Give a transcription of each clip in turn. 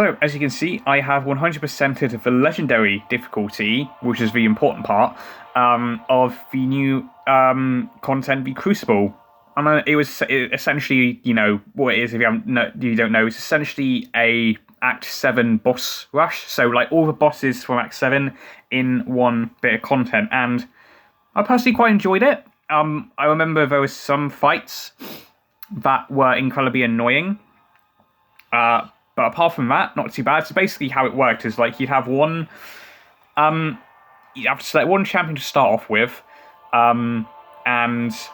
So, as you can see, I have 100%ed the legendary difficulty, which is the important part, of the new content, the Crucible. And it was essentially, what it is, if you don't know, it's essentially a Act 7 boss rush. So, like, all the bosses from Act 7 in one bit of content. And I personally quite enjoyed it. I remember there was some fights that were incredibly annoying. But apart from that, not too bad. So basically how it worked is like you'd have one... you have to select one champion to start off with. And once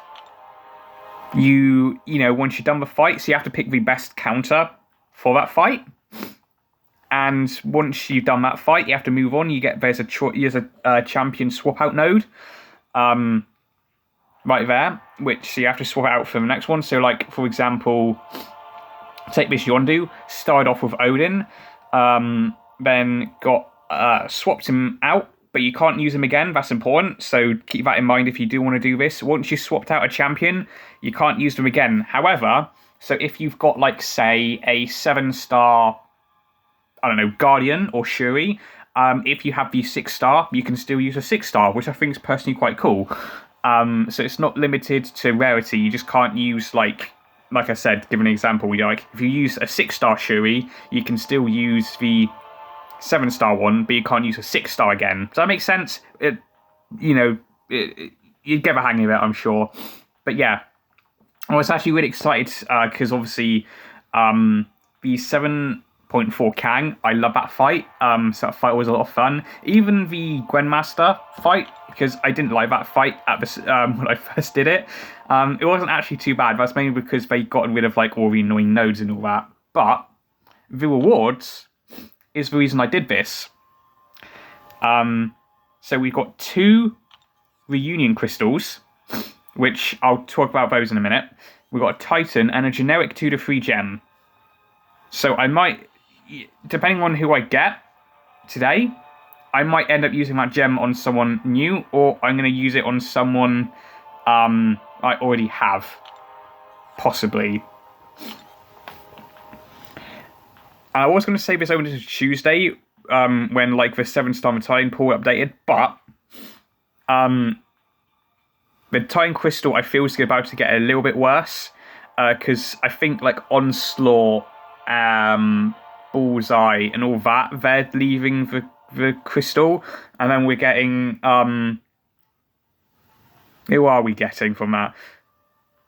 you've done the fight, so you have to pick the best counter for that fight. And once you've done that fight, you have to move on. There's a champion swap out node. Right there, which you have to swap out for the next one. So, like, for example, take this Yondu, started off with Odin, then got swapped him out, but you can't use him again. That's important, so keep that in mind if you do want to do this. Once you swapped out a champion, you can't use them again. However, so if you've got, like, say, a 7-star, I don't know, Guardian or Shuri, if you have the 6-star, you can still use a 6-star, which I think is personally quite cool. So it's not limited to rarity. You just can't use, like I said, give an example. If you use a 6-star Shuri, you can still use the 7-star one, but you can't use a 6-star again. Does that make sense? You'd get the hang of it, I'm sure. But yeah, I was actually really excited because obviously the 7.4 Kang, I love that fight. So that fight was a lot of fun. Even the Grandmaster fight, because I didn't like that fight at when I first did it. It wasn't actually too bad. That's mainly because they got rid of like all the annoying nodes and all that. But the rewards is the reason I did this. So we've got 2 reunion crystals, which I'll talk about those in a minute. We've got a Titan and a generic 2 to 3 gem. So I might, depending on who I get today, I might end up using that gem on someone new, or I'm going to use it on someone I already have, possibly. I was going to say this only to Tuesday, when like the 7-star Battalion pool updated, but the Titan Crystal I feel is about to get a little bit worse, because I think like Onslaught, Bullseye, and all that, they're leaving the crystal, and then we're getting who are we getting from that?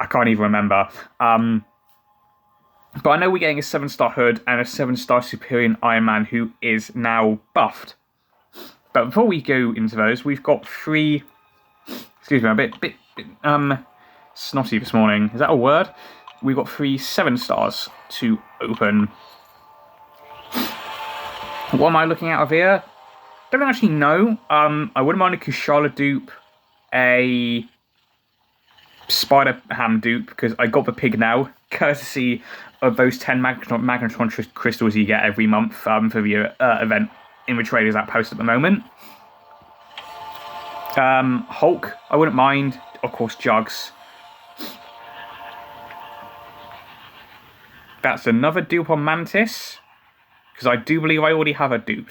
I can't even remember. But I know we're getting a 7-star Hood and a 7-star Superior Iron Man who is now buffed. But before we go into those, we've got 3. Excuse me, I'm a bit snotty this morning. Is that a word? We've got 3 7-stars to open. What am I looking out of here? Don't actually know. I wouldn't mind a Kushala dupe, a Spider-Ham dupe, because I got the pig now, courtesy of those 10 Magnetron crystals you get every month for the event in the Traders Outpost at the moment. Hulk, I wouldn't mind. Of course, Jugs. That's another dupe on Mantis, because I do believe I already have a dupe.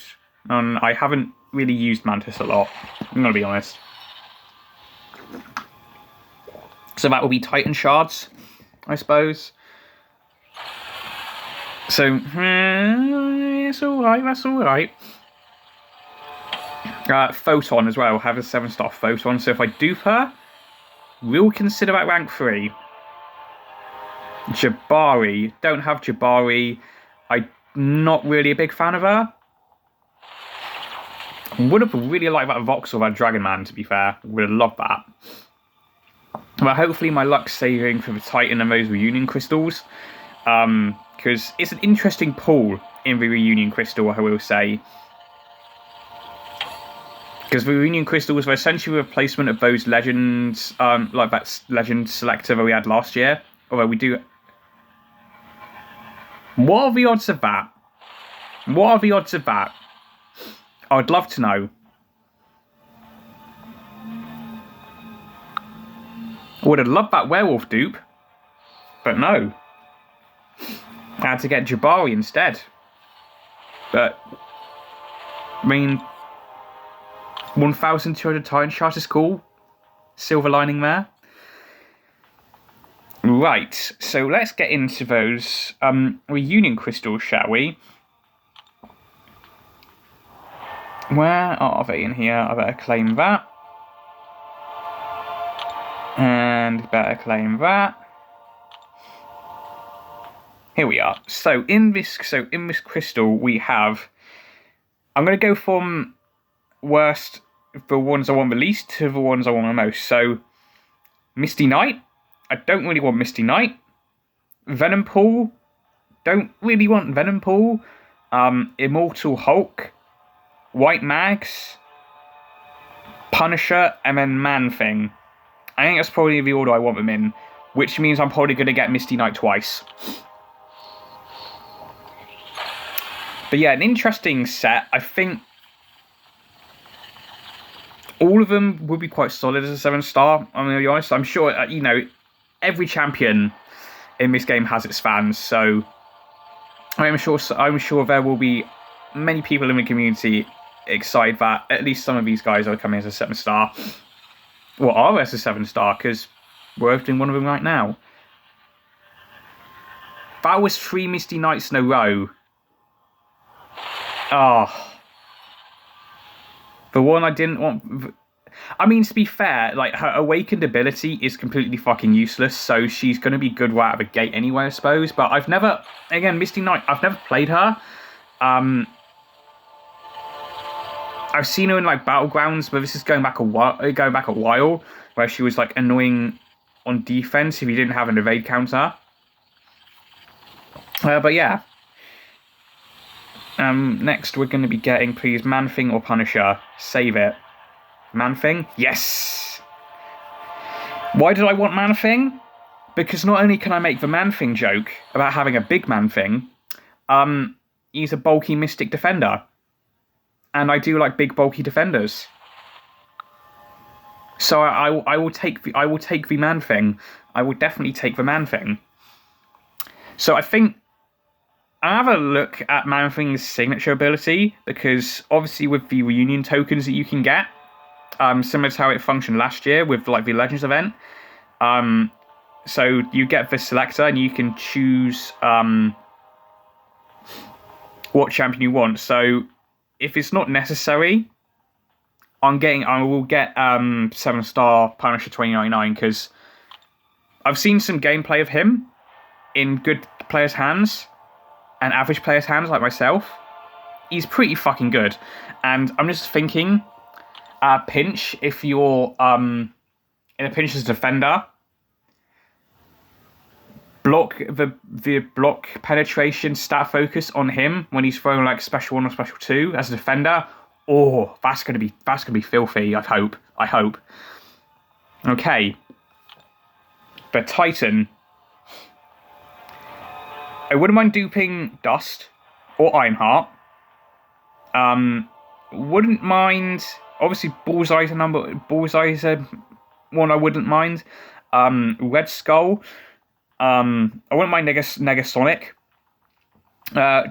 And I haven't really used Mantis a lot, I'm going to be honest. So that will be Titan Shards, I suppose. So, it's alright, that's alright. Photon as well, have a 7-star Photon, so if I dupe her, we'll consider that rank 3. Jabari, don't have Jabari. I'm not really a big fan of her. Would have really liked that Vox or that Dragon Man, to be fair. Would have loved that. But hopefully my luck's saving for the Titan and those reunion crystals. Because it's an interesting pull in the reunion crystal, I will say. Because the reunion crystals were essentially a replacement of those legends, like that legend selector that we had last year. Although we do... What are the odds of that? What are the odds of that? I'd love to know. I would have loved that werewolf dupe, but no. I had to get Jabari instead. But, I mean, 1,200 Titan Shard is cool. Silver lining there. Right, so let's get into those reunion crystals, shall we? Where are they in here? I better claim that. And better claim that. Here we are. So in this crystal we have, I'm gonna go from worst, the ones I want the least to the ones I want the most. So Misty Knight, I don't really want Misty Knight. Venom Pool, don't really want Venom Pool. Immortal Hulk, White Mags, Punisher, and then Man Thing. I think that's probably the order I want them in, which means I'm probably going to get Misty Knight twice. But yeah, an interesting set. I think all of them would be quite solid as a 7-star. I'm going to be honest. I'm sure, you know, every champion in this game has its fans, so I'm sure there will be many people in the community excited that at least some of these guys are coming as a 7-star. Well, are as a 7-star, because we're opening one of them right now. That was 3 Misty Knights in a row. Oh. The one I didn't want... I mean, to be fair, like, her awakened ability is completely fucking useless, so she's going to be good right out of the gate anyway, I suppose. But I've never... Again, Misty Knight, I've never played her. I've seen her in, like, Battlegrounds, but this is going back a while, where she was, like, annoying on defense if you didn't have an evade counter. But yeah. Next we're going to be getting, please, Man Thing or Punisher. Save it. Man Thing? Yes! Why did I want Man Thing? Because not only can I make the Man Thing joke about having a big Man Thing, he's a bulky Mystic Defender. And I do like big bulky defenders. So I will take the Man Thing. I will definitely take the Man Thing. So I think I'll have a look at Man Thing's signature ability, because obviously with the reunion tokens that you can get, similar to how it functioned last year with like the Legends event, so you get the selector and you can choose what champion you want. So if it's not necessary, I will get 7-star Punisher 2099, because I've seen some gameplay of him in good players' hands and average players' hands like myself. He's pretty fucking good. And I'm just thinking, pinch, if you're in a pinch as a defender, block the block penetration stat focus on him when he's throwing like special 1 or special 2 as a defender. Oh, that's gonna be filthy, I hope. Okay. But Titan, I wouldn't mind duping Dust or Ironheart. Wouldn't mind, obviously Bullseye's one I wouldn't mind. Red Skull. I wouldn't mind Negasonic.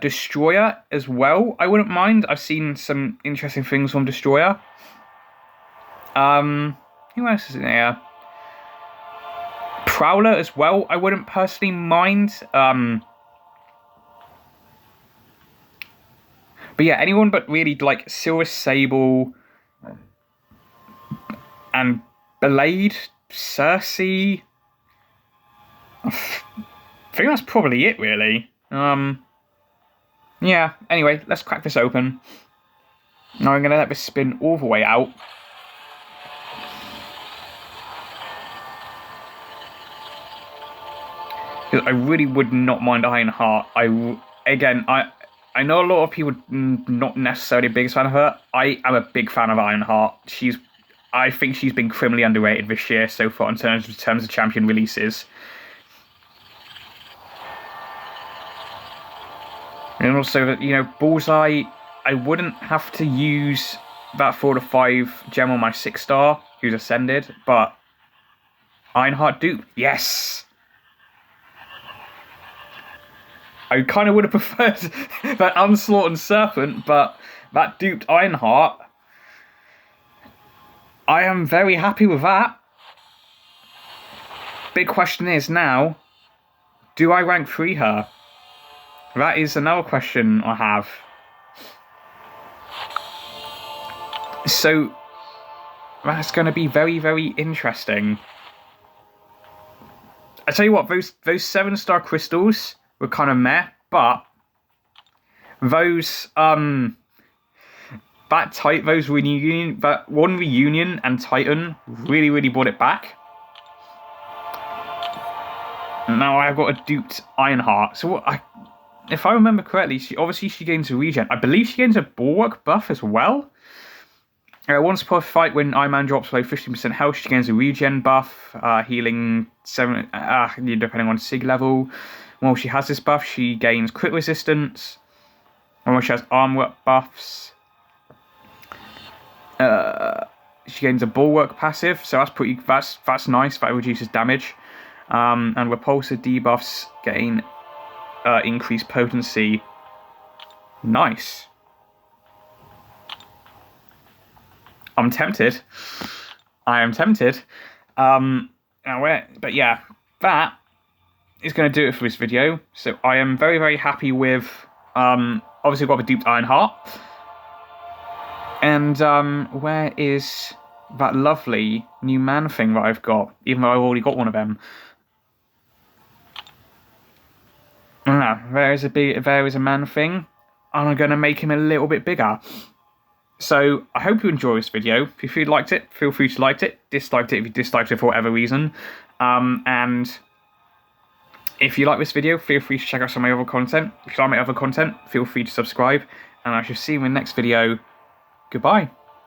Destroyer as well, I wouldn't mind. I've seen some interesting things from Destroyer. Who else is in here? Prowler as well, I wouldn't personally mind. But yeah, anyone but really like Silver Sable and Blade, Cersei. I think that's probably it, really. Yeah, anyway, let's crack this open. Now I'm going to let this spin all the way out. I really would not mind Ironheart. I know a lot of people not necessarily a biggest fan of her. I am a big fan of Ironheart. I think she's been criminally underrated this year so far in terms of champion releases. And also, you know, Bullseye, I wouldn't have to use that 4 to 5 gem on my 6-star, who's ascended, but Ironheart dupe, yes! I kind of would have preferred that Onslaught and Serpent, but that duped Ironheart, I am very happy with that. Big question is now, do I rank 3 her? That is another question I have. So, that's going to be very, very interesting. I tell you what, those 7-star crystals were kind of meh, but those those reunion, that one reunion and Titan really, really brought it back. Now I've got a duped Ironheart. So if I remember correctly, she gains a regen. I believe she gains a Bulwark buff as well. Once per fight, when Iron Man drops below 15% health, she gains a regen buff, healing 7, depending on Sig level. While she has this buff, she gains crit resistance. And when she has armor buffs, she gains a Bulwark passive. So that's nice. That reduces damage. And repulsor debuffs gain increased potency. Nice. I'm tempted. I am tempted. But yeah, that is going to do it for this video. So I am very, very happy with, obviously I've got the duped Ironheart. And where is that lovely new man thing that I've got, even though I've already got one of them? There is a man thing, and I'm going to make him a little bit bigger. So, I hope you enjoy this video. If you liked it, feel free to like it. Disliked it if you disliked it for whatever reason. And if you like this video, feel free to check out some of my other content. If you like my other content, feel free to subscribe. And I shall see you in the next video. Goodbye.